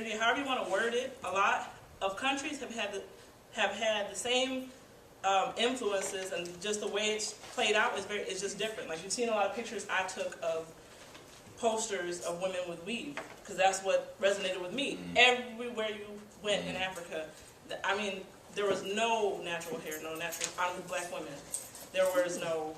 integrity, however you want to word it, a lot of countries have had the same influences, and just the way it's played out is just different. Like, you've seen a lot of pictures I took of posters of women with weave, because that's what resonated with me. Everywhere you went in Africa, I mean, there was no natural hair, no natural, out of black women. There were no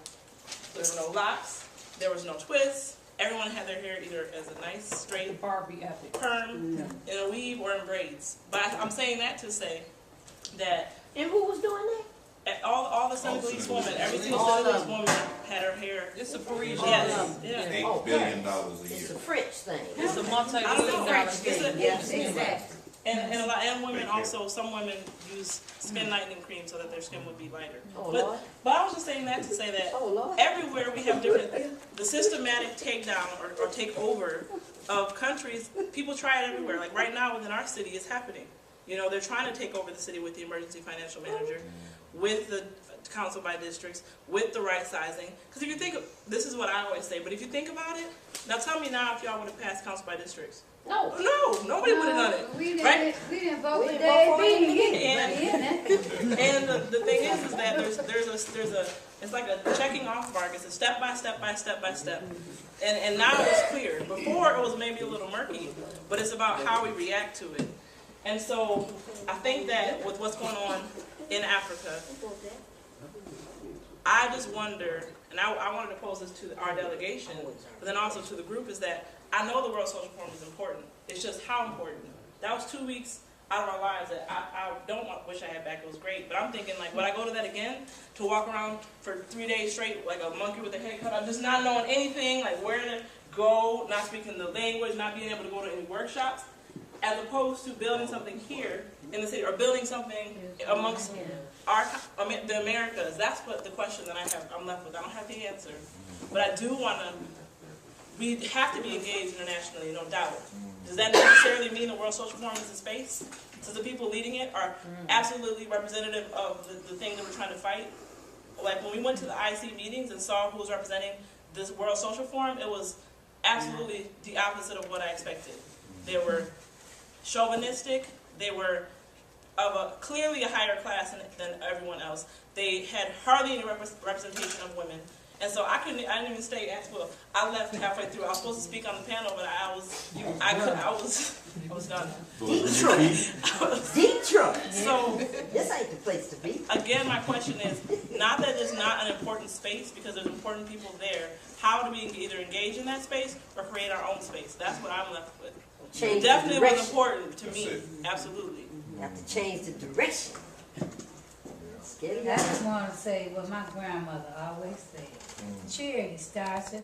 locks, there was no twists. Everyone had their hair either as a nice straight Barbie epic perm, in a weave, or in braids. But I'm saying that to say that. And who was doing that? All the Senegalese women, every single Senegalese woman had her hair. It's a Parisian. Yes, yeah. $8 billion a It's year. a French thing. It's a multi-billion I don't know, dollar French thing. thing. Yes, exactly. And women also, some women use skin lightening cream so that their skin would be lighter. Oh, Lord. But I was just saying that to say that Oh, Lord. everywhere we have the systematic takedown or takeover of countries, people try it everywhere. Like right now within our city, it's happening. You know, they're trying to take over the city with the emergency financial manager, with the council by districts, with the right sizing. Because if you think, this is what I always say, but if you think about it, now tell me now if y'all would have passed council by districts. No. No, nobody would have done it. We didn't, Right? we didn't vote We for didn't vote for Dave him And the thing is that there's a it's like a checking off mark. It's a step by step by step by step. And now it's clear. Before it was maybe a little murky, but it's about how we react to it. And so I think that with what's going on in Africa, I just wonder, and I wanted to pose this to our delegation, but then also to the group, is that I know the World Social Forum is important. It's just how important. That was 2 weeks out of our lives that I wish I had back. It was great. But I'm thinking, like, would I go to that again? To walk around for 3 days straight like a monkey with a head cut off, just not knowing anything, like where to go, not speaking the language, not being able to go to any workshops, as opposed to building something here in the city, or building something amongst the Americas. That's what the question that I'm left with. I don't have the answer. But I do want to, we have to be engaged internationally, no doubt. Does that necessarily mean the World Social Forum is a space? So the people leading it are absolutely representative of the thing that we're trying to fight? Like when we went to the IC meetings and saw who was representing this World Social Forum, it was absolutely the opposite of what I expected. They were chauvinistic. They were of clearly a higher class than everyone else. They had hardly any representation of women. And so I didn't even stay at school. I left halfway through. I was supposed to speak on the panel, but I was done. Detroit. So This ain't the place to be. again, my question is not that it's not an important space, because there's important people there. How do we either engage in that space or create our own space? That's what I'm left with. Change It definitely the was direction. important to me. That's it. Absolutely. You have to change the direction. Let's get it I out. just want to say what my grandmother always said. Charity starts at